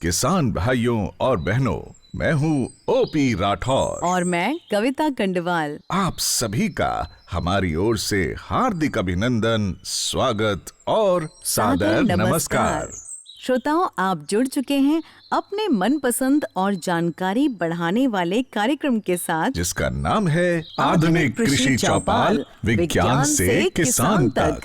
किसान भाइयों और बहनों, मैं हूँ ओपी राठौर और मैं कविता कंडवाल। आप सभी का हमारी ओर से हार्दिक अभिनंदन, स्वागत और सादर नमस्कार। श्रोताओं, आप जुड़ चुके हैं अपने मनपसंद और जानकारी बढ़ाने वाले कार्यक्रम के साथ, जिसका नाम है आधुनिक कृषि चौपाल, विज्ञान से किसान तक।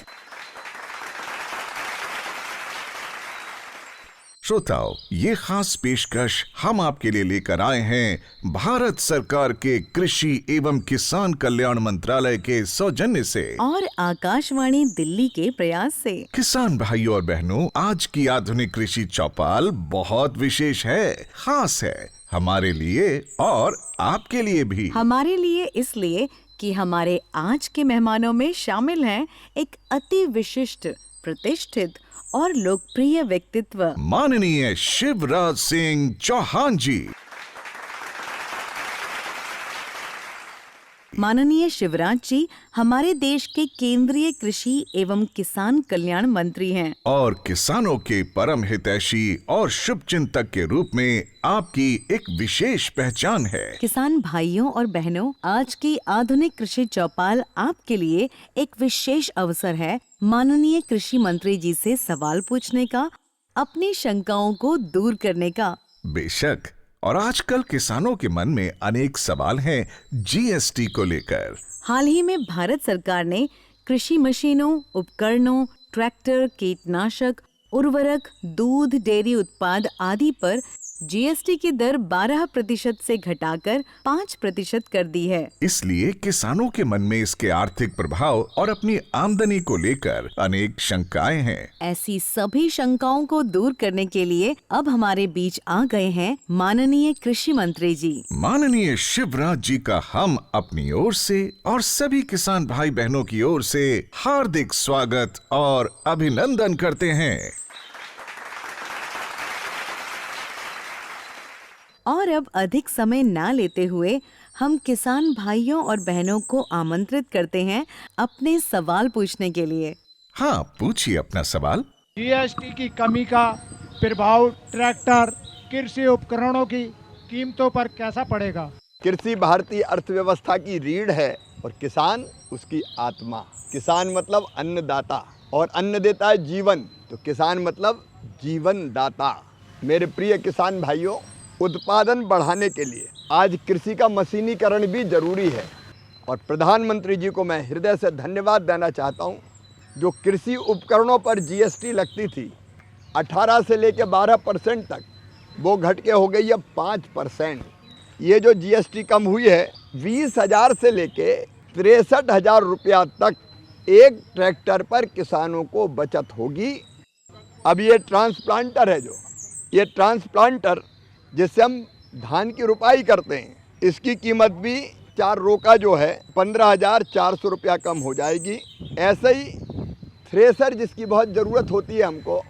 श्रोताओं, ये खास पेशकश हम आपके लिए लेकर आए हैं भारत सरकार के कृषि एवं किसान कल्याण मंत्रालय के सौजन्य से और आकाशवाणी दिल्ली के प्रयास से। किसान भाइयों और बहनों, आज की आधुनिक कृषि चौपाल बहुत विशेष है, खास है हमारे लिए और आपके लिए भी। हमारे लिए इसलिए कि हमारे आज के मेहमानों में शामिल हैं एक अति विशिष्ट, प्रतिष्ठित और लोकप्रिय व्यक्तित्व, माननीय शिवराज सिंह चौहान जी। माननीय शिवराज जी हमारे देश के केंद्रीय कृषि एवं किसान कल्याण मंत्री हैं और किसानों के परम हितैषी और शुभचिंतक के रूप में आपकी एक विशेष पहचान है। किसान भाइयों और बहनों, आज की आधुनिक कृषि चौपाल आपके लिए एक विशेष अवसर है माननीय कृषि मंत्री जी से सवाल पूछने का, अपनी शंकाओं को दूर करने का। बेशक, और आजकल किसानों के मन में अनेक सवाल हैं जीएसटी को लेकर। हाल ही में भारत सरकार ने कृषि मशीनों, उपकरणों, ट्रैक्टर, कीटनाशक, उर्वरक, दूध, डेयरी उत्पाद आदि पर जीएसटी की दर 12% से घटाकर 5% कर दी है। इसलिए किसानों के मन में इसके आर्थिक प्रभाव और अपनी आमदनी को लेकर अनेक शंकाएं हैं। ऐसी सभी शंकाओं को दूर करने के लिए अब हमारे बीच आ गए हैं माननीय कृषि मंत्री जी। माननीय शिवराज जी का हम अपनी ओर से और सभी किसान भाई बहनों की ओर से हार्दिक स्वागत और अभिनंदन करते हैं। और अब अधिक समय ना लेते हुए हम किसान भाइयों और बहनों को आमंत्रित करते हैं अपने सवाल पूछने के लिए। हाँ, पूछिए अपना सवाल। जीएसटी की कमी का प्रभाव ट्रैक्टर, कृषि उपकरणों की कीमतों पर कैसा पड़ेगा? कृषि भारतीय अर्थव्यवस्था की रीढ़ है और किसान उसकी आत्मा। किसान मतलब अन्नदाता और अन्न देता है जीवन, तो किसान मतलब जीवन दाता। मेरे प्रिय किसान भाइयों, उत्पादन बढ़ाने के लिए आज कृषि का मशीनीकरण भी जरूरी है और प्रधानमंत्री जी को मैं हृदय से धन्यवाद देना चाहता हूं। जो कृषि उपकरणों पर जीएसटी लगती थी 18 से लेकर 12% तक, वो घट के हो गई है 5%। ये जो जीएसटी कम हुई है, 20,000 से लेके 63,000 रुपया तक एक ट्रैक्टर पर किसानों को बचत होगी। अब ये ट्रांसप्लांटर है, जो ये ट्रांसप्लांटर जिससे हम धान की रुपाई करते हैं, इसकी कीमत भी 4 रोका जो है 15,400 रुपया कम हो जाएगी। ऐसे ही थ्रेसर जिसकी बहुत ज़रूरत होती है हमको,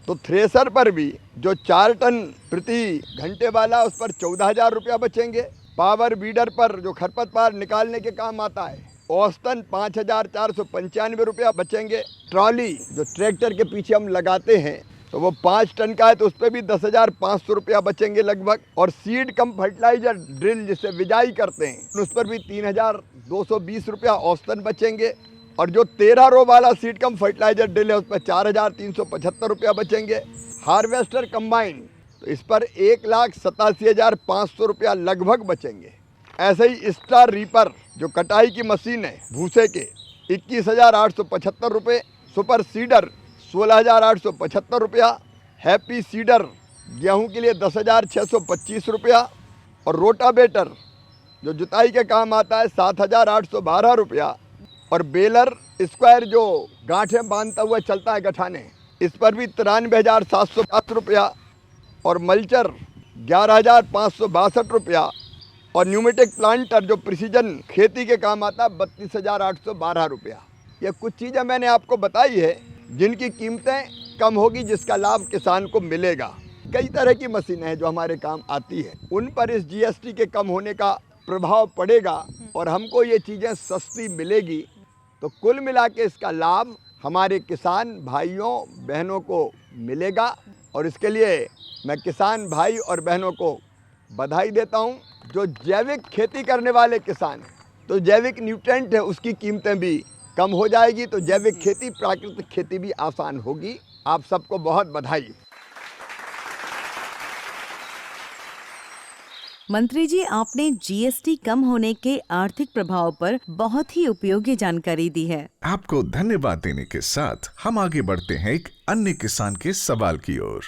तो थ्रेसर पर भी जो 4 टन प्रति घंटे वाला, उस पर 14,000 रुपया बचेंगे। पावर बीडर पर जो खरपतवार निकालने के काम आता है, औसतन 5,495 रुपया बचेंगे। ट्रॉली जो ट्रैक्टर के पीछे हम लगाते हैं, तो वो 5 टन का है, तो उस पर भी 10,500 रुपया बचेंगे लगभग। और सीड कम फर्टिलाइजर ड्रिल जिससे बिजाई करते हैं, उस पर भी 3,220 रुपया औसतन बचेंगे। और जो 13 रो वाला सीड कम फर्टिलाइजर ड्रिल है, उस पर 4,375 रुपया बचेंगे। हार्वेस्टर कंबाइन, तो इस पर 1,87,500 रुपया लगभग बचेंगे। ऐसे ही स्टार रीपर जो कटाई की मशीन है भूसे के, 21,875 रुपये। सुपर सीडर 16,875 रुपया। हैप्पी सीडर गेहूं के लिए 10,625 रुपया। और रोटावेटर जो जुताई के काम आता है 7,812 रुपया। और बेलर स्क्वायर जो गांठें बांधता हुआ चलता है गठाने, इस पर भी 93,750 रुपया। और मल्चर 11,562 रुपया। और न्यूमेटिक प्लांटर जो प्रिसीजन खेती के काम आता है 32,812 रुपया। ये कुछ चीज़ें मैंने आपको बताई है जिनकी कीमतें कम होगी, जिसका लाभ किसान को मिलेगा। कई तरह की मशीनें हैं जो हमारे काम आती है, उन पर इस जीएसटी के कम होने का प्रभाव पड़ेगा और हमको ये चीज़ें सस्ती मिलेगी। तो कुल मिला के इसका लाभ हमारे किसान भाइयों बहनों को मिलेगा। और इसके लिए मैं किसान भाई और बहनों को बधाई देता हूं। जो जैविक खेती करने वाले किसान हैं, तो जैविक न्यूट्रेंट है उसकी कीमतें भी कम हो जाएगी, तो जैविक खेती, प्राकृतिक खेती भी आसान होगी। आप सबको बहुत बधाई। मंत्री जी, आपने जीएसटी कम होने के आर्थिक प्रभाव पर बहुत ही उपयोगी जानकारी दी है। आपको धन्यवाद देने के साथ हम आगे बढ़ते हैं एक अन्य किसान के सवाल की ओर।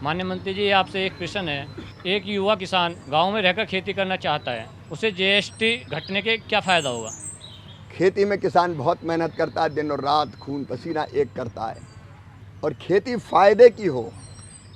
माननीय मंत्री जी, आपसे एक प्रश्न है। एक युवा किसान गांव में रहकर खेती करना चाहता है, उसे जीएसटी घटने के क्या फायदा होगा? खेती में किसान बहुत मेहनत करता है, दिन और रात खून पसीना एक करता है, और खेती फायदे की हो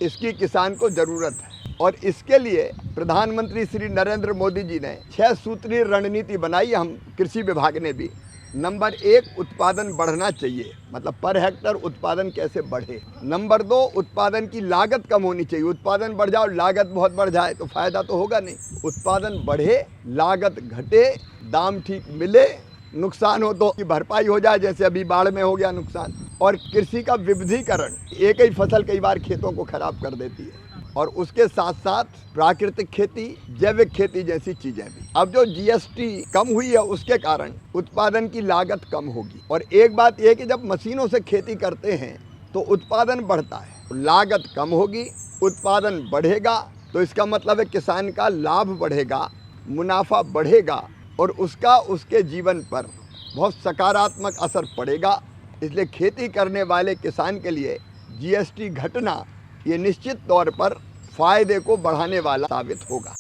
इसकी किसान को ज़रूरत है। और इसके लिए प्रधानमंत्री श्री नरेंद्र मोदी जी ने 6 सूत्रीय रणनीति बनाई, हम कृषि विभाग ने भी। नंबर 1, उत्पादन बढ़ना चाहिए, मतलब पर हेक्टर उत्पादन कैसे बढ़े। नंबर 2, उत्पादन की लागत कम होनी चाहिए। उत्पादन बढ़ जाओ, लागत बहुत बढ़ जाए तो फायदा तो होगा नहीं। उत्पादन बढ़े, लागत घटे, दाम ठीक मिले, नुकसान हो तो की भरपाई हो जाए, जैसे अभी बाढ़ में हो गया नुकसान। और कृषि का विविधीकरण, एक ही फसल कई बार खेतों को खराब कर देती है। और उसके साथ साथ प्राकृतिक खेती, जैविक खेती जैसी चीजें भी। अब जो जीएसटी कम हुई है उसके कारण उत्पादन की लागत कम होगी। और एक बात यह कि जब मशीनों से खेती करते हैं तो उत्पादन बढ़ता है, लागत कम होगी, उत्पादन बढ़ेगा, तो इसका मतलब है किसान का लाभ बढ़ेगा, मुनाफा बढ़ेगा, और उसका उसके जीवन पर बहुत सकारात्मक असर पड़ेगा। इसलिए खेती करने वाले किसान के लिए जीएसटी घटना ये निश्चित तौर पर फायदे को बढ़ाने वाला साबित होगा।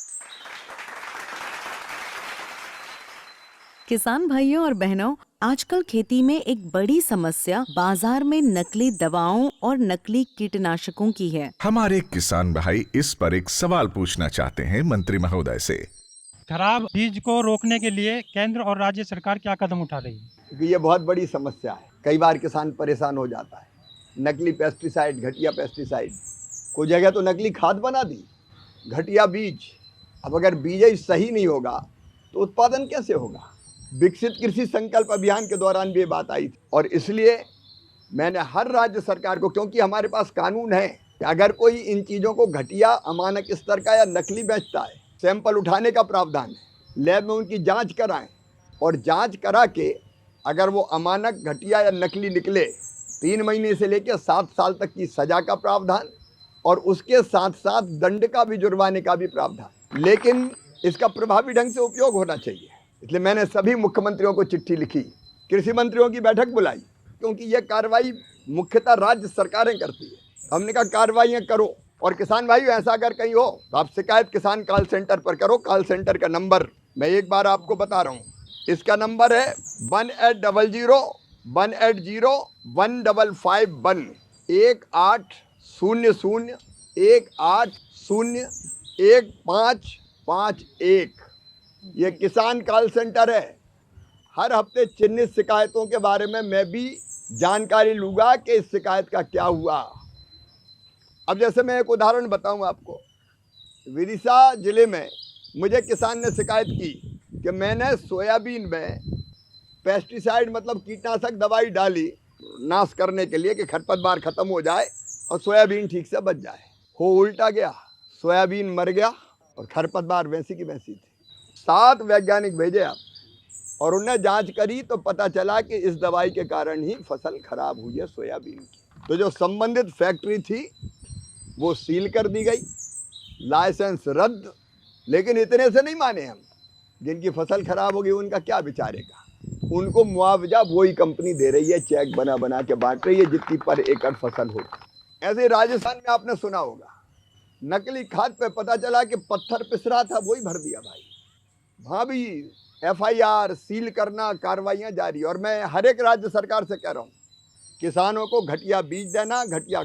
किसान भाइयों और बहनों, आजकल खेती में एक बड़ी समस्या बाजार में नकली दवाओं और नकली कीटनाशकों की है। हमारे किसान भाई इस पर एक सवाल पूछना चाहते हैं मंत्री महोदय से। खराब बीज को रोकने के लिए केंद्र और राज्य सरकार क्या कदम उठा रही है? क्योंकि ये बहुत बड़ी समस्या है। कई बार किसान परेशान हो जाता है। नकली पेस्टिसाइड, घटिया पेस्टिसाइड, कोई जगह तो नकली खाद बना दी, घटिया बीज। अब अगर बीज ही सही नहीं होगा तो उत्पादन कैसे होगा? विकसित कृषि संकल्प अभियान के दौरान भी ये बात आई थी, और इसलिए मैंने हर राज्य सरकार को, क्योंकि हमारे पास कानून है कि अगर कोई इन चीज़ों को घटिया, अमानक स्तर का या नकली बेचता है, सैंपल उठाने का प्रावधान है, लैब में उनकी जांच कराएं, और जांच करा के अगर वो अमानक, घटिया या नकली निकले, 3 महीने से लेकर 7 साल तक की सजा का प्रावधान, और उसके साथ साथ दंड का भी, जुर्माने का भी प्रावधान। लेकिन इसका प्रभावी ढंग से उपयोग होना चाहिए। इसलिए मैंने सभी मुख्यमंत्रियों को चिट्ठी लिखी, कृषि मंत्रियों की बैठक बुलाई, क्योंकि यह कार्रवाई मुख्यतः राज्य सरकारें करती है। हमने कहा कार्रवाइयाँ करो, और किसान भाइयों ऐसा अगर कहीं हो तो आप शिकायत किसान कॉल सेंटर पर करो। कॉल सेंटर का नंबर मैं एक बार आपको बता रहा हूँ, इसका नंबर है 1800-180-15551 1800-180-1551। ये किसान कॉल सेंटर है। हर हफ्ते चिन्हित शिकायतों के बारे में मैं भी जानकारी लूँगा कि इस शिकायत का क्या हुआ। अब जैसे मैं एक उदाहरण बताऊं आपको, विदिशा जिले में मुझे किसान ने शिकायत की कि मैंने सोयाबीन में पेस्टिसाइड, मतलब कीटनाशक दवाई डाली नाश करने के लिए कि खरपतवार खत्म हो जाए और सोयाबीन ठीक से बच जाए। हो उल्टा गया, सोयाबीन मर गया और खरपतवार वैसी की वैसी थी। 7 वैज्ञानिक भेजे आप, और उन्हें जांच करी तो पता चला कि इस दवाई के कारण ही फसल खराब हुई है सोयाबीन की। तो जो संबंधित फैक्ट्री थी वो सील कर दी गई, लाइसेंस रद्द। लेकिन इतने से नहीं माने हम, जिनकी फसल खराब होगी उनका क्या बिचारेगा? उनको मुआवजा वही कंपनी दे रही है, चेक बना बना के बांट रही है जितनी पर एकड़ फसल होती। ऐसे राजस्थान में आपने सुना होगा, नकली खाद पे पता चला कि पत्थर पिस रहा था, वही भर दिया भाई। वहाँ भी FIR, सील करना, कार्रवाइयाँ जारी। और मैं हर एक राज्य सरकार से कह रहा हूँ, किसानों को घटिया बीज देना, घटिया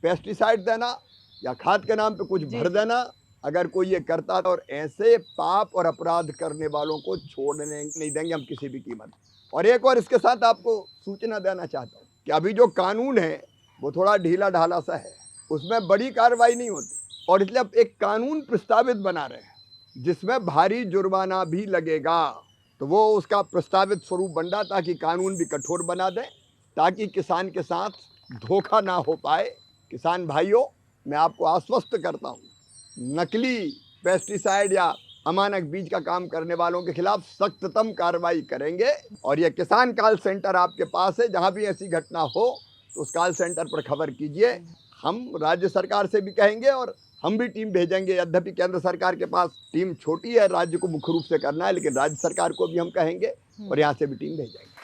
पेस्टिसाइड देना, या खाद के नाम पे कुछ भर देना, अगर कोई ये करता और ऐसे पाप और अपराध करने वालों को छोड़ने नहीं देंगे हम किसी भी कीमत। और एक और इसके साथ आपको सूचना देना चाहता हूँ कि अभी जो कानून है वो थोड़ा ढीला ढाला सा है, उसमें बड़ी कार्रवाई नहीं होती, और इसलिए अब एक कानून प्रस्तावित बना रहे हैं जिसमें भारी जुर्माना भी लगेगा। तो वो उसका प्रस्तावित स्वरूप बन रहा, ताकि कानून भी कठोर बना दें, ताकि किसान के साथ धोखा ना हो पाए। किसान भाइयों, मैं आपको आश्वस्त करता हूँ, नकली पेस्टिसाइड या अमानक बीज का काम करने वालों के खिलाफ सख्ततम कार्रवाई करेंगे। और यह किसान कॉल सेंटर आपके पास है, जहाँ भी ऐसी घटना हो तो उस कॉल सेंटर पर खबर कीजिए। हम राज्य सरकार से भी कहेंगे और हम भी टीम भेजेंगे। यद्यपि केंद्र सरकार के पास टीम छोटी है, राज्य को मुख्य रूप से करना है, लेकिन राज्य सरकार को भी हम कहेंगे और यहाँ से भी टीम भेजेंगे।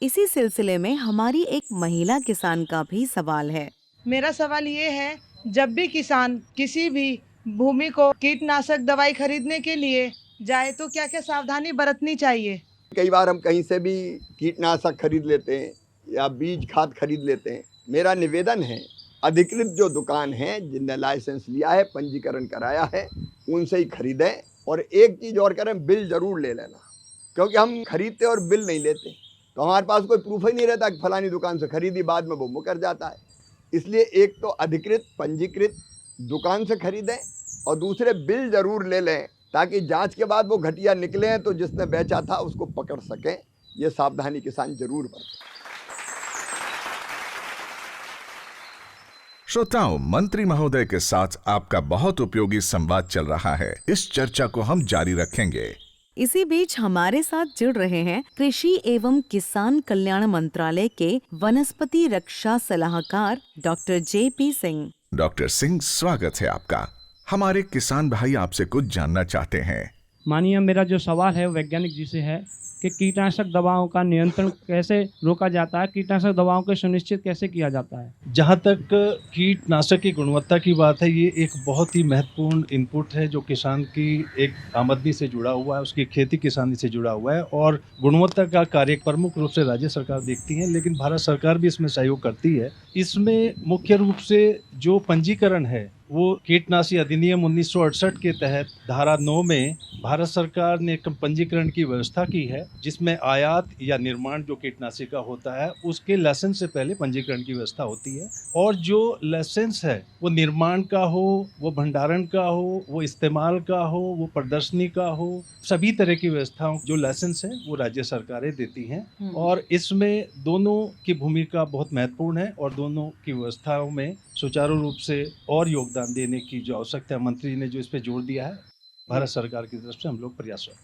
इसी सिलसिले में हमारी एक महिला किसान का भी सवाल है। मेरा सवाल ये है, जब भी किसान किसी भी भूमि को कीटनाशक दवाई खरीदने के लिए जाए तो क्या क्या सावधानी बरतनी चाहिए? कई बार हम कहीं से भी कीटनाशक खरीद लेते हैं या बीज खाद खरीद लेते हैं। मेरा निवेदन है, अधिकृत जो दुकान है, जिनने लाइसेंस लिया है, पंजीकरण कराया है, उनसे ही खरीदें। और एक चीज़ और करें, बिल ज़रूर ले लेना, क्योंकि हम खरीदते और बिल नहीं लेते तो हमारे पास कोई प्रूफ ही नहीं रहता कि फलानी दुकान से खरीदी, बाद में वो मुकर जाता है। इसलिए एक तो अधिकृत पंजीकृत दुकान से खरीदें और दूसरे बिल ज़रूर ले लें, ताकि जांच के बाद वो घटिया निकले तो जिसने बेचा था उसको पकड़ सकें। ये सावधानी किसान जरूर बरतें। श्रोताओं, मंत्री महोदय के साथ आपका बहुत उपयोगी संवाद चल रहा है। इस चर्चा को हम जारी रखेंगे। इसी बीच हमारे साथ जुड़ रहे हैं कृषि एवं किसान कल्याण मंत्रालय के वनस्पति रक्षा सलाहकार doctor JP Singh. Doctor Singh, स्वागत है आपका। हमारे किसान भाई आपसे कुछ जानना चाहते हैं। मानिए, मेरा जो सवाल है वो वैज्ञानिक जी से है कि कीटनाशक दवाओं का नियंत्रण कैसे रोका जाता है, कीटनाशक दवाओं को सुनिश्चित कैसे किया जाता है? जहाँ तक कीटनाशक की गुणवत्ता की बात है, ये एक बहुत ही महत्वपूर्ण इनपुट है जो किसान की एक आमदनी से जुड़ा हुआ है, उसकी खेती किसानी से जुड़ा हुआ है। और गुणवत्ता का कार्य प्रमुख रूप से राज्य सरकार देखती है, लेकिन भारत सरकार भी इसमें सहयोग करती है। इसमें मुख्य रूप से जो पंजीकरण है वो कीटनाशी अधिनियम 1968 के तहत धारा 9 में भारत सरकार ने पंजीकरण की व्यवस्था की है, जिसमें आयात या निर्माण जो कीटनाशी का होता है उसके लाइसेंस से पहले पंजीकरण की व्यवस्था होती है। और जो लाइसेंस है वो निर्माण का हो, वो भंडारण का हो, वो इस्तेमाल का हो, वो प्रदर्शनी का हो, सभी तरह की व्यवस्थाओं जो लाइसेंस है वो राज्य सरकारें देती हैं। और इसमें दोनों की भूमिका बहुत महत्वपूर्ण है और दोनों की व्यवस्थाओं में सुचारू रूप से और योगदान देने की जो आवश्यकता है, मंत्री ने जो इस पे जोर दिया है, भारत सरकार की तरफ से हम लोग प्रयासरत।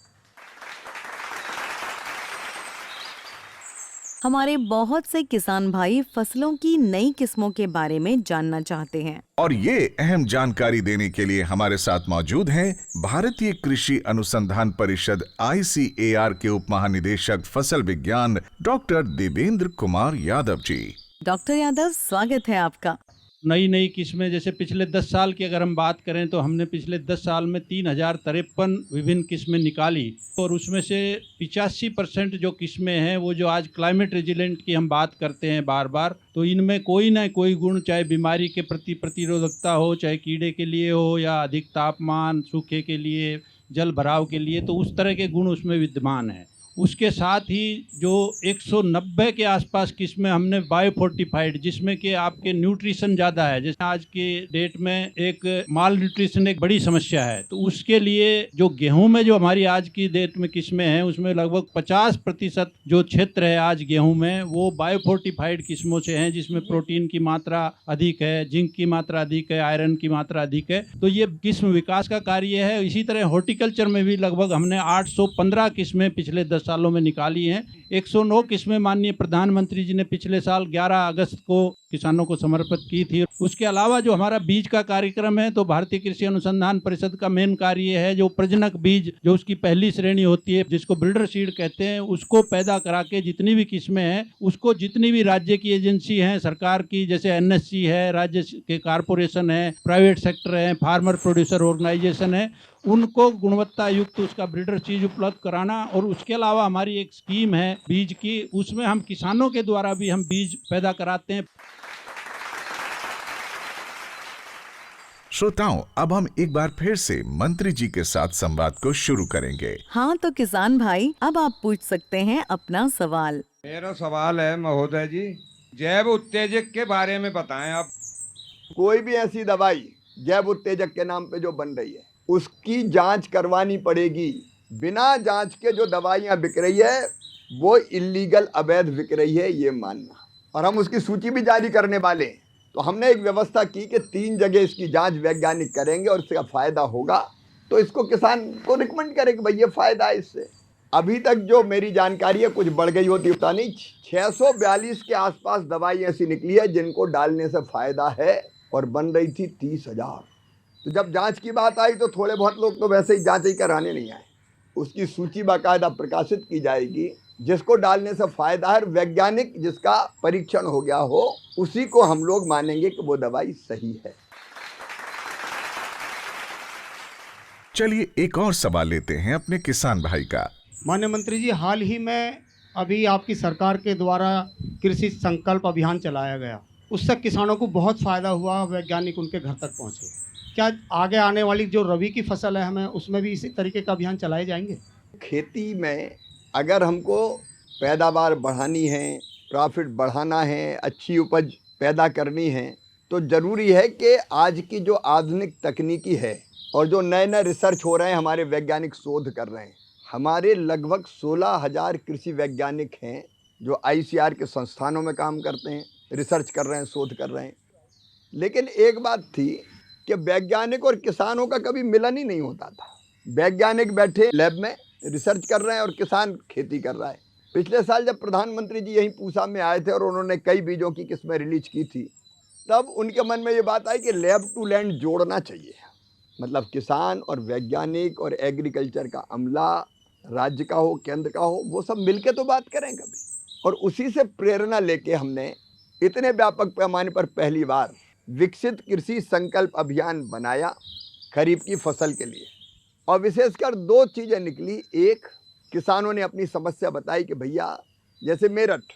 हमारे बहुत से किसान भाई फसलों की नई किस्मों के बारे में जानना चाहते हैं और ये अहम जानकारी देने के लिए हमारे साथ मौजूद हैं भारतीय कृषि अनुसंधान परिषद ICAR के उप महानिदेशक फसल विज्ञान डॉक्टर देवेंद्र कुमार यादव जी। डॉक्टर यादव, स्वागत है आपका। नई किस्में, जैसे पिछले 10 साल की अगर हम बात करें तो हमने पिछले 10 साल में 3053 विभिन्न किस्में निकाली और उसमें से 85% जो किस्में हैं वो जो आज क्लाइमेट रेजिलेंट की हम बात करते हैं बार बार, तो इनमें कोई ना कोई गुण, चाहे बीमारी के प्रति प्रतिरोधकता हो, चाहे कीड़े के लिए हो या अधिक तापमान, सूखे के लिए, जल भराव के लिए, तो उस तरह के गुण उसमें विद्यमान हैं। उसके साथ ही जो 190 के आसपास किस्में हमने बायोफोर्टिफाइड, जिसमें कि आपके न्यूट्रिशन ज़्यादा है, जैसे आज के डेट में एक माल न्यूट्रिशन एक बड़ी समस्या है, तो उसके लिए जो गेहूं में जो हमारी आज की डेट में किस्में हैं उसमें लगभग 50% जो क्षेत्र है आज गेहूं में वो बायोफोर्टिफाइड किस्मों से हैं, जिसमें प्रोटीन की मात्रा अधिक है, जिंक की मात्रा अधिक है, आयरन की मात्रा अधिक है। तो ये किस्म विकास का कार्य है। इसी तरह हॉर्टिकल्चर में भी लगभग हमने 815 किस्में पिछले 10 सालों में निकाली हैं। 109 किस्में माननीय प्रधानमंत्री जी ने पिछले साल 11 अगस्त को किसानों को समर्पित की थी। उसके अलावा जो हमारा बीज का कार्यक्रम है, तो भारतीय कृषि अनुसंधान परिषद का मेन कार्य है जो प्रजनक बीज, जो उसकी पहली श्रेणी होती है जिसको ब्रीडर सीड कहते हैं, उसको पैदा करा के जितनी भी किस्में हैं उसको जितनी भी राज्य की एजेंसी हैं सरकार की, जैसे NSC है, राज्य के कारपोरेशन है, प्राइवेट सेक्टर है, फार्मर प्रोड्यूसर ऑर्गेनाइजेशन है, उनको गुणवत्ता युक्त उसका ब्रीडर चीज उपलब्ध कराना। और उसके अलावा हमारी एक स्कीम है बीज की, उसमें हम किसानों के द्वारा भी हम बीज पैदा कराते हैं। श्रोताओं, अब हम एक बार फिर से मंत्री जी के साथ संवाद को शुरू करेंगे। हाँ, तो किसान भाई अब आप पूछ सकते हैं अपना सवाल। मेरा सवाल है महोदय जी, जैव उत्तेजक के बारे में बताएं आप। कोई भी ऐसी दवाई जैव उत्तेजक के नाम पे जो बन रही है उसकी जांच करवानी पड़ेगी। बिना जांच के जो दवाइयाँ बिक रही है वो इलीगल, अवैध बिक रही है, ये मानना। और हम उसकी सूची भी जारी करने वाले हैं। तो हमने एक व्यवस्था की कि 3 जगह इसकी जांच वैज्ञानिक करेंगे और इसका फ़ायदा होगा तो इसको किसान को रिकमेंड करें कि भाई ये फ़ायदा है इससे। अभी तक जो मेरी जानकारी है, कुछ बढ़ गई होती पता नहीं, 642 के आसपास दवाई ऐसी निकली है जिनको डालने से फ़ायदा है और बन रही थी 30,000। तो जब जांच की बात आई तो थोड़े बहुत लोग तो वैसे ही जांच ही कराने नहीं आए। उसकी सूची बाकायदा प्रकाशित की जाएगी, जिसको डालने से फ़ायदा है, वैज्ञानिक जिसका परीक्षण हो गया हो उसी को हम लोग मानेंगे कि वो दवाई सही है। चलिए एक और सवाल लेते हैं अपने किसान भाई का। माननीय मंत्री जी, हाल ही में अभी आपकी सरकार के द्वारा कृषि संकल्प अभियान चलाया गया, उससे किसानों को बहुत फ़ायदा हुआ, वैज्ञानिक उनके घर तक पहुँचे। क्या आगे आने वाली जो रबी की फसल है हमें उसमें भी इसी तरीके का अभियान चलाए जाएंगे? खेती में अगर हमको पैदावार बढ़ानी है, प्रॉफिट बढ़ाना है, अच्छी उपज पैदा करनी है, तो ज़रूरी है कि आज की जो आधुनिक तकनीकी है और जो नए नए रिसर्च हो रहे हैं, हमारे वैज्ञानिक शोध कर रहे हैं। हमारे लगभग 16,000 कृषि वैज्ञानिक हैं जो ICAR के संस्थानों में काम करते हैं, रिसर्च कर रहे हैं, शोध कर रहे हैं। लेकिन एक बात थी कि वैज्ञानिक और किसानों का कभी मिलन ही नहीं होता था। वैज्ञानिक बैठे लैब में रिसर्च कर रहे हैं और किसान खेती कर रहा है। पिछले साल जब प्रधानमंत्री जी यहीं पूसा में आए थे और उन्होंने कई बीजों की किस्में रिलीज की थी, तब उनके मन में ये बात आई कि लैब टू लैंड जोड़ना चाहिए। मतलब किसान और वैज्ञानिक और एग्रीकल्चर का अमला, राज्य का हो, केंद्र का हो, वो सब मिलके तो बात करें कभी। और उसी से प्रेरणा लेके हमने इतने व्यापक पैमाने पर पहली बार विकसित कृषि संकल्प अभियान बनाया खरीफ की फसल के लिए। और विशेषकर 2 चीज़ें निकली। एक, किसानों ने अपनी समस्या बताई कि भैया जैसे मेरठ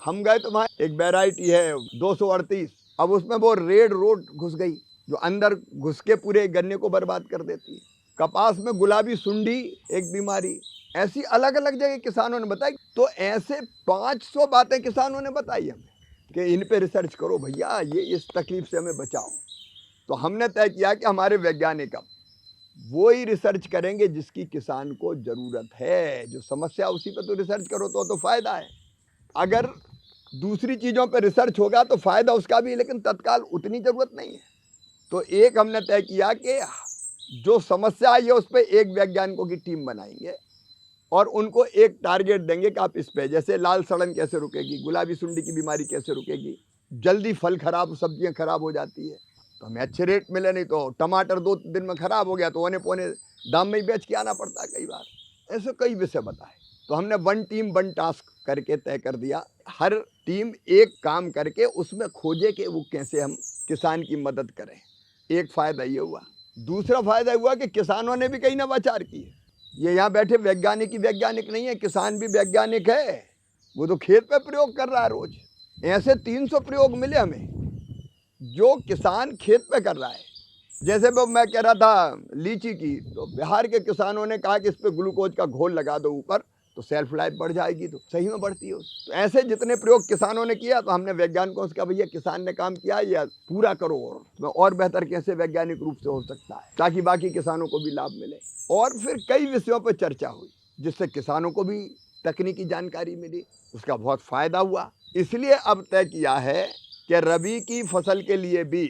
हम गए तो वहाँ एक वैरायटी है 238, अब उसमें वो रेड रोड घुस गई जो अंदर घुस के पूरे गन्ने को बर्बाद कर देती है। कपास में गुलाबी सुंडी एक बीमारी, ऐसी अलग अलग जगह किसानों ने बताई। तो ऐसे 500 बातें किसानों ने बताई हमें कि इन पे रिसर्च करो भैया, ये इस तकलीफ से हमें बचाओ। तो हमने तय किया कि हमारे वैज्ञानिक अब वो ही रिसर्च करेंगे जिसकी किसान को ज़रूरत है। जो समस्या उसी पे तो रिसर्च करो तो फ़ायदा है। अगर दूसरी चीज़ों पे रिसर्च होगा तो फ़ायदा उसका भी, लेकिन तत्काल उतनी ज़रूरत नहीं है। तो एक हमने तय किया कि जो समस्या आई है उस पर एक वैज्ञानिकों की टीम बनाएंगे और उनको एक टारगेट देंगे कि आप इस पे, जैसे लाल सड़न कैसे रुकेगी, गुलाबी सुंडी की बीमारी कैसे रुकेगी, जल्दी फल खराब, सब्जियां खराब हो जाती है तो हमें अच्छे रेट मिले, नहीं तो टमाटर 2 दिन में खराब हो गया तो औने पौने दाम में ही बेच के आना पड़ता है कई बार। ऐसे कई विषय बताए। तो हमने 1 टीम 1 टास्क करके तय कर दिया। हर टीम एक काम करके उसमें खोजे कि वो कैसे हम किसान की मदद करें। एक फ़ायदा ये हुआ। दूसरा फ़ायदा हुआ कि किसानों ने भी कई नवाचार किए। ये यहाँ बैठे वैज्ञानिक ही वैज्ञानिक नहीं है, किसान भी वैज्ञानिक है। वो तो खेत पे प्रयोग कर रहा है रोज। ऐसे 300 प्रयोग मिले हमें जो किसान खेत पे कर रहा है। जैसे वो मैं कह रहा था लीची की, तो बिहार के किसानों ने कहा कि इस पे ग्लूकोज का घोल लगा दो ऊपर तो सेल्फ लाइफ बढ़ जाएगी, तो सही में बढ़ती है। तो ऐसे जितने प्रयोग किसानों ने किया तो हमने वैज्ञानिकों से कहा भैया किसान ने काम किया या पूरा करो और बेहतर कैसे वैज्ञानिक रूप से हो सकता है ताकि बाकी किसानों को भी लाभ मिले। और फिर कई विषयों पर चर्चा हुई जिससे किसानों को भी तकनीकी जानकारी मिली, उसका बहुत फ़ायदा हुआ। इसलिए अब तय किया है कि रबी की फसल के लिए भी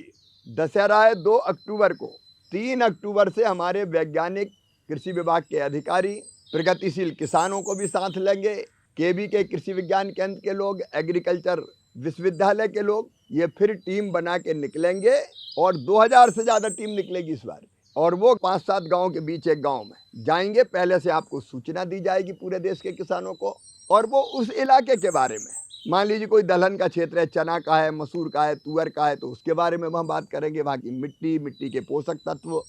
दशहरा है 2 अक्टूबर को, 3 अक्टूबर से हमारे वैज्ञानिक, कृषि विभाग के अधिकारी, प्रगतिशील किसानों को भी साथ लेंगे, केवी के कृषि विज्ञान केंद्र के लोग, एग्रीकल्चर विश्वविद्यालय के लोग, ये फिर टीम बना के निकलेंगे और 2000 से ज़्यादा टीम निकलेगी इस बार। और वो 5-7 गाँव के बीच एक गाँव में जाएंगे। पहले से आपको सूचना दी जाएगी पूरे देश के किसानों को, और वो उस इलाके के बारे में, मान लीजिए कोई दलहन का क्षेत्र है, चना का है, मसूर का है, तुअर का है, तो उसके बारे में हम बात करेंगे। वहाँ की मिट्टी के पोषक तत्व,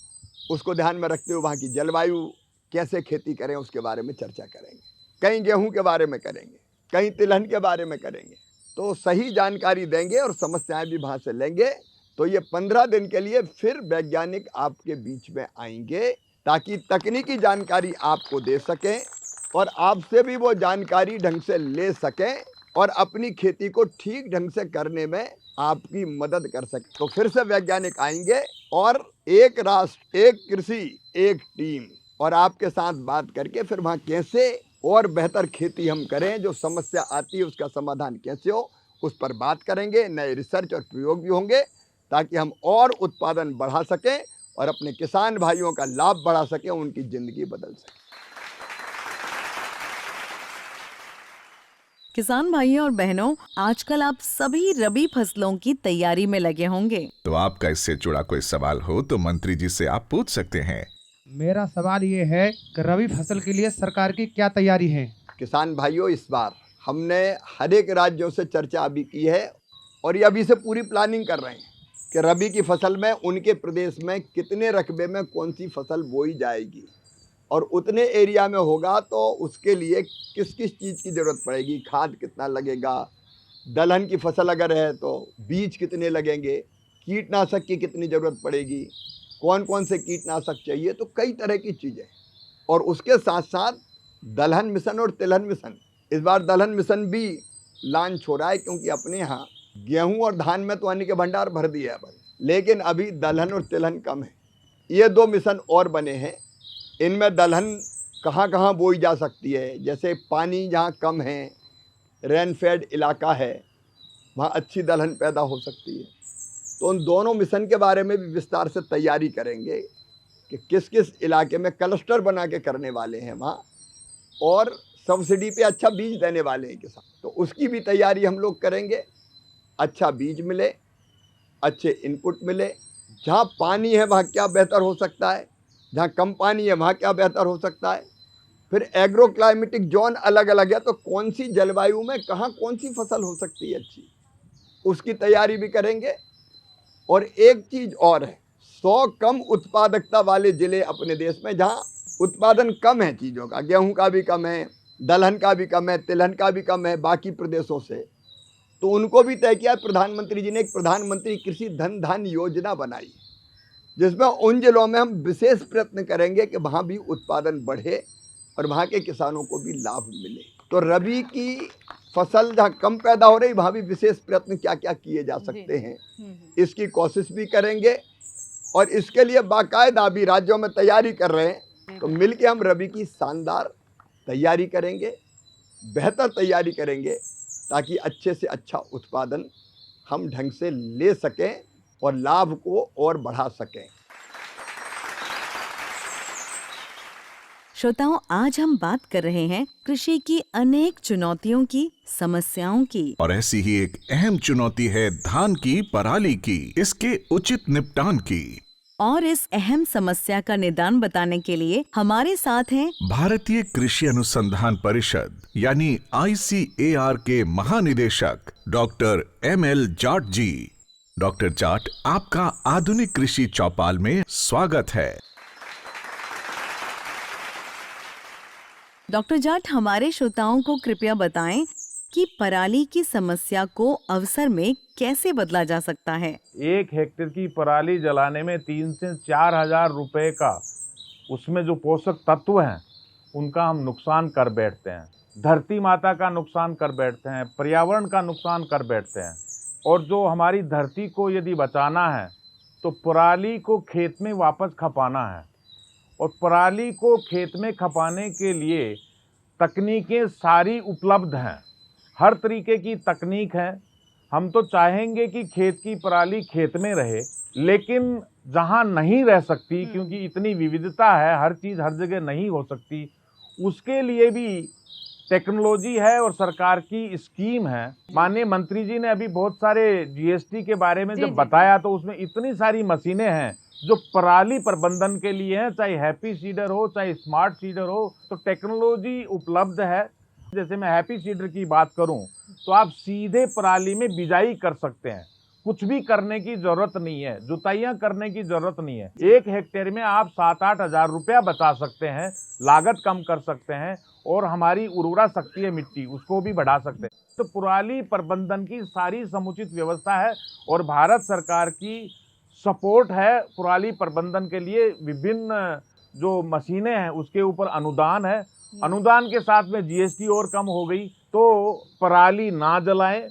उसको ध्यान में रखते हुए वहाँ की जलवायु, कैसे खेती करें उसके बारे में चर्चा करेंगे। कहीं गेहूं के बारे में करेंगे, कहीं तिलहन के बारे में करेंगे। तो सही जानकारी देंगे और समस्याएं भी वहाँ से लेंगे। तो ये 15 दिन के लिए फिर वैज्ञानिक आपके बीच में आएंगे ताकि तकनीकी जानकारी आपको दे सकें और आपसे भी वो जानकारी ढंग से ले सकें और अपनी खेती को ठीक ढंग से करने में आपकी मदद कर सकें। तो फिर से वैज्ञानिक आएंगे और एक राष्ट्र, एक कृषि, एक टीम, और आपके साथ बात करके फिर वहाँ कैसे और बेहतर खेती हम करें, जो समस्या आती है उसका समाधान कैसे हो, उस पर बात करेंगे, नए रिसर्च और प्रयोग भी होंगे ताकि हम और उत्पादन बढ़ा सकें और अपने किसान भाइयों का लाभ बढ़ा सकें, उनकी जिंदगी बदल सके। किसान भाइयों और बहनों, आजकल आप सभी रबी फसलों की तैयारी में लगे होंगे। तो आपका इससे जुड़ा कोई सवाल हो तो मंत्री जी से आप पूछ सकते हैं। मेरा सवाल ये है कि रबी फसल के लिए सरकार की क्या तैयारी है? किसान भाइयों, इस बार हमने हर एक राज्यों से चर्चा अभी की है और ये अभी से पूरी प्लानिंग कर रहे हैं कि रबी की फसल में उनके प्रदेश में कितने रकबे में कौन सी फसल बोई जाएगी और उतने एरिया में होगा तो उसके लिए किस किस चीज़ की ज़रूरत पड़ेगी, खाद कितना लगेगा, दलहन की फसल अगर है तो बीज कितने लगेंगे, कीटनाशक की कितनी ज़रूरत पड़ेगी, कौन कौन से कीटनाशक चाहिए, तो कई तरह की चीज़ें। और उसके साथ साथ दलहन मिशन और तिलहन मिशन, इस बार दलहन मिशन भी लॉन्च हो रहा है क्योंकि अपने यहाँ गेहूं और धान में तो अन्न के भंडार भर दिए हैं, लेकिन अभी दलहन और तिलहन कम है। ये 2 मिशन और बने हैं। इनमें दलहन कहाँ कहाँ बोई जा सकती है, जैसे पानी जहाँ कम है, रेनफेड इलाका है, वहाँ अच्छी दलहन पैदा हो सकती है। तो उन दोनों मिशन के बारे में भी विस्तार से तैयारी करेंगे कि किस किस इलाके में क्लस्टर बना के करने वाले हैं वहाँ, और सब्सिडी पे अच्छा बीज देने वाले हैं किसान, तो उसकी भी तैयारी हम लोग करेंगे। अच्छा बीज मिले, अच्छे इनपुट मिले, जहाँ पानी है वहाँ क्या बेहतर हो सकता है, जहाँ कम पानी है वहाँ क्या बेहतर हो सकता है, फिर एग्रो क्लाइमेटिक जोन अलग अलग है तो कौन सी जलवायु में कहाँ कौन सी फसल हो सकती है अच्छी, उसकी तैयारी भी करेंगे। और एक चीज़ और है, 100 कम उत्पादकता वाले ज़िले अपने देश में जहाँ उत्पादन कम है चीज़ों का, गेहूं का भी कम है, दलहन का भी कम है, तिलहन का भी कम है बाकी प्रदेशों से, तो उनको भी तय किया। प्रधानमंत्री जी ने एक प्रधानमंत्री कृषि धन धान्य योजना बनाई जिसमें उन जिलों में हम विशेष प्रयत्न करेंगे कि वहाँ भी उत्पादन बढ़े और वहाँ के किसानों को भी लाभ मिले। तो रबी की फसल जहाँ कम पैदा हो रही वहाँ भी विशेष प्रयत्न क्या क्या किए जा सकते हैं, इसकी कोशिश भी करेंगे और इसके लिए बाकायदा भी राज्यों में तैयारी कर रहे हैं। तो मिलके हम रबी की शानदार तैयारी करेंगे, बेहतर तैयारी करेंगे ताकि अच्छे से अच्छा उत्पादन हम ढंग से ले सकें और लाभ को और बढ़ा सकें। श्रोताओं, आज हम बात कर रहे हैं कृषि की अनेक चुनौतियों की, समस्याओं की। और ऐसी ही एक अहम चुनौती है धान की पराली की, इसके उचित निपटान की। और इस अहम समस्या का निदान बताने के लिए हमारे साथ हैं भारतीय कृषि अनुसंधान परिषद यानी ICAR के महानिदेशक डॉक्टर ML जाट जी। डॉक्टर जाट, आपका आधुनिक कृषि चौपाल में स्वागत है। डॉक्टर जाट, हमारे श्रोताओं को कृपया बताएं कि पराली की समस्या को अवसर में कैसे बदला जा सकता है। 1 हेक्टेयर की पराली जलाने में 3 से 4 हजार रुपए का उसमें जो पोषक तत्व हैं उनका हम नुकसान कर बैठते हैं, धरती माता का नुकसान कर बैठते हैं, पर्यावरण का नुकसान कर बैठते हैं। और जो हमारी धरती को यदि बचाना है तो पराली को खेत में वापस खपाना है, और पराली को खेत में खपाने के लिए तकनीकें सारी उपलब्ध हैं, हर तरीके की तकनीक है। हम तो चाहेंगे कि खेत की पराली खेत में रहे, लेकिन जहां नहीं रह सकती, क्योंकि इतनी विविधता है, हर चीज़ हर जगह नहीं हो सकती, उसके लिए भी टेक्नोलॉजी है और सरकार की स्कीम है। माननीय मंत्री जी ने अभी बहुत सारे GST के बारे में जब बताया तो उसमें इतनी सारी मशीनें हैं जो पराली प्रबंधन के लिए हैं, चाहे हैप्पी सीडर हो चाहे स्मार्ट सीडर हो, तो टेक्नोलॉजी उपलब्ध है। जैसे मैं हैप्पी सीडर की बात करूं तो आप सीधे पराली में बिजाई कर सकते हैं, कुछ भी करने की जरूरत नहीं है, जुताइयां करने की जरूरत नहीं है। 1 हेक्टेयर में आप 7-8 हजार रुपया बचा सकते हैं, लागत कम कर सकते हैं और हमारी उर्वरा शक्ति है मिट्टी उसको भी बढ़ा सकते हैं। तो पराली प्रबंधन की सारी समुचित व्यवस्था है और भारत सरकार की सपोर्ट है पराली प्रबंधन के लिए। विभिन्न जो मशीनें हैं उसके ऊपर अनुदान है, अनुदान के साथ में GST और कम हो गई। तो पराली ना जलाएं,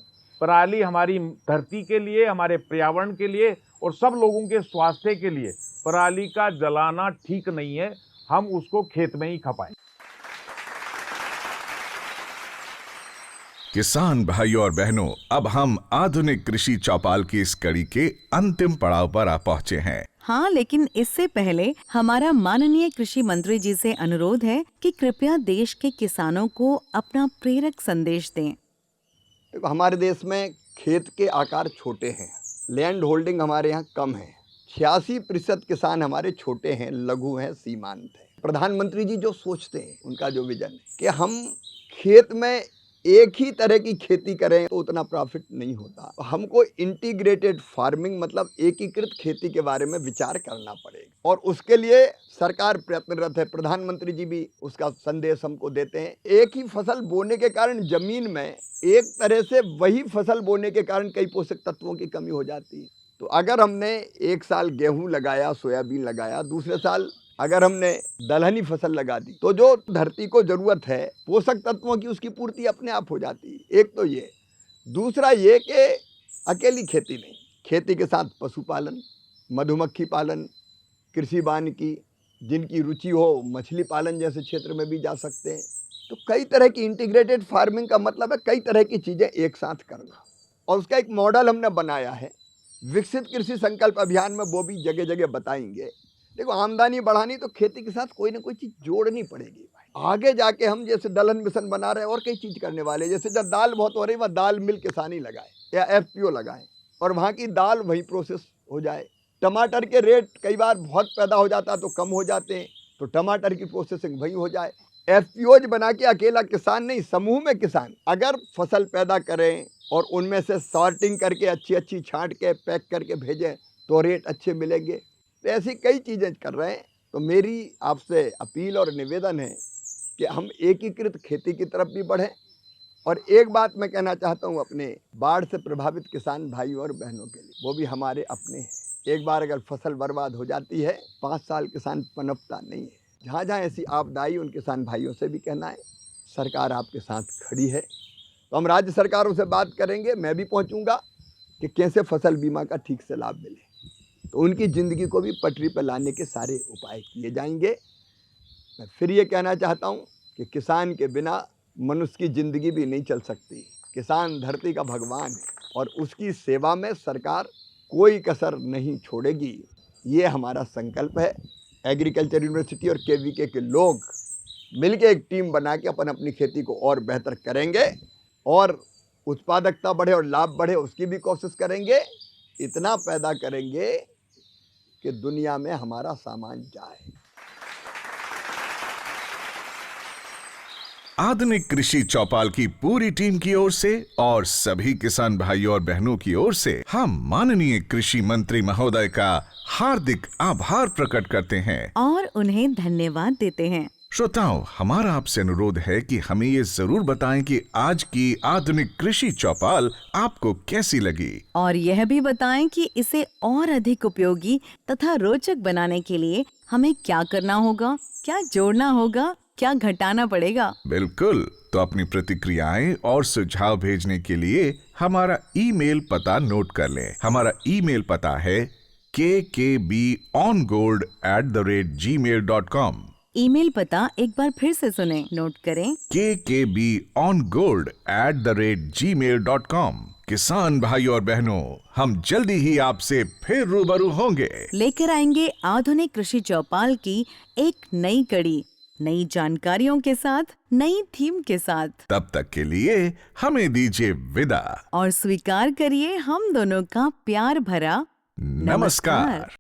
पराली हमारी धरती के लिए, हमारे पर्यावरण के लिए और सब लोगों के स्वास्थ्य के लिए पराली का जलाना ठीक नहीं है, हम उसको खेत में ही खपाएं। किसान भाइयों और बहनों, अब हम आधुनिक कृषि चौपाल की इस कड़ी के अंतिम पड़ाव पर आ पहुँचे हैं। हाँ, लेकिन इससे पहले हमारा माननीय कृषि मंत्री जी से अनुरोध है कि कृपया देश के किसानों को अपना प्रेरक संदेश दें। हमारे देश में खेत के आकार छोटे हैं, लैंड होल्डिंग हमारे यहाँ कम है, 86% किसान हमारे छोटे हैं, लघु हैं, सीमांत हैं। प्रधानमंत्री जी जो सोचते हैं, उनका जो विजन है कि हम खेत में एक ही तरह की खेती करें तो उतना प्रॉफिट नहीं होता, हमको इंटीग्रेटेड फार्मिंग मतलब एकीकृत खेती के बारे में विचार करना पड़ेगा और उसके लिए सरकार प्रयत्नरत है। प्रधानमंत्री जी भी उसका संदेश हमको देते हैं। एक ही फसल बोने के कारण जमीन में एक तरह से वही फसल बोने के कारण कई पोषक तत्वों की कमी हो जाती है। तो अगर हमने एक साल गेहूं लगाया, सोयाबीन लगाया, दूसरे साल अगर हमने दलहनी फसल लगा दी तो जो धरती को जरूरत है पोषक तत्वों की, उसकी पूर्ति अपने आप हो जाती है। एक तो ये, दूसरा ये कि अकेली खेती नहीं, खेती के साथ पशुपालन, मधुमक्खी पालन, कृषि वानिकी, जिनकी रुचि हो मछली पालन जैसे क्षेत्र में भी जा सकते हैं। तो कई तरह की इंटीग्रेटेड फार्मिंग का मतलब है कई तरह की चीज़ें एक साथ करना, और उसका एक मॉडल हमने बनाया है। विकसित कृषि संकल्प अभियान में वो भी जगह जगह बताएंगे। देखो, आमदनी बढ़ानी तो खेती के साथ कोई ना कोई चीज़ जोड़नी पड़ेगी भाई। आगे जाके हम जैसे दलहन मिशन बना रहे हैं और कई चीज़ करने वाले, जैसे जब दाल बहुत हो रही है वह दाल मिल किसानी लगाए या FPO लगाएं और वहाँ की दाल वही प्रोसेस हो जाए। टमाटर के रेट कई बार बहुत पैदा हो जाता है तो कम हो जाते हैं, तो टमाटर की प्रोसेसिंग वही हो जाए। FPOज बना के अकेला किसान नहीं, समूह में किसान अगर फसल पैदा करें और उनमें से सॉर्टिंग करके अच्छी छांट के पैक करके भेजें तो रेट अच्छे मिलेंगे। तो ऐसी कई चीज़ें कर रहे हैं। तो मेरी आपसे अपील और निवेदन है कि हम एकीकृत खेती की तरफ भी बढ़ें। और एक बात मैं कहना चाहता हूँ अपने बाढ़ से प्रभावित किसान भाइयों और बहनों के लिए, वो भी हमारे अपने हैं। एक बार अगर फसल बर्बाद हो जाती है 5 साल किसान पनपता नहीं है। जहाँ जहाँ ऐसी आपदा आई उन किसान भाइयों से भी कहना है सरकार आपके साथ खड़ी है। तो हम राज्य सरकारों से बात करेंगे, मैं भी पहुँचूँगा कि कैसे फसल बीमा का ठीक से लाभ मिले, तो उनकी ज़िंदगी को भी पटरी पर लाने के सारे उपाय किए जाएंगे। मैं फिर ये कहना चाहता हूँ कि किसान के बिना मनुष्य की ज़िंदगी भी नहीं चल सकती। किसान धरती का भगवान है और उसकी सेवा में सरकार कोई कसर नहीं छोड़ेगी, ये हमारा संकल्प है। एग्रीकल्चर यूनिवर्सिटी और KVK के लोग मिलके एक टीम बना के अपनी खेती को और बेहतर करेंगे और उत्पादकता बढ़े और लाभ बढ़े उसकी भी कोशिश करेंगे। इतना पैदा करेंगे कि दुनिया में हमारा सामान जाए। आधुनिक कृषि चौपाल की पूरी टीम की ओर से और सभी किसान भाइयों और बहनों की ओर से हम माननीय कृषि मंत्री महोदय का हार्दिक आभार प्रकट करते हैं और उन्हें धन्यवाद देते हैं। श्रोताओं, हमारा आपसे अनुरोध है कि हमें ये जरूर बताएं कि आज की आधुनिक कृषि चौपाल आपको कैसी लगी, और यह भी बताएं कि इसे और अधिक उपयोगी तथा रोचक बनाने के लिए हमें क्या करना होगा, क्या जोड़ना होगा, क्या घटाना पड़ेगा। बिल्कुल, तो अपनी प्रतिक्रियाएं और सुझाव भेजने के लिए हमारा ईमेल पता नोट कर लें। हमारा ईमेल पता है kkbongold@gmail.com। ईमेल पता एक बार फिर से सुने, नोट करें, kkbongold@gmail.com। किसान भाइयों और बहनों, हम जल्दी ही आपसे फिर रूबरू होंगे, लेकर आएंगे आधुनिक कृषि चौपाल की एक नई कड़ी, नई जानकारियों के साथ, नई थीम के साथ। तब तक के लिए हमें दीजिए विदा और स्वीकार करिए हम दोनों का प्यार भरा नमस्कार।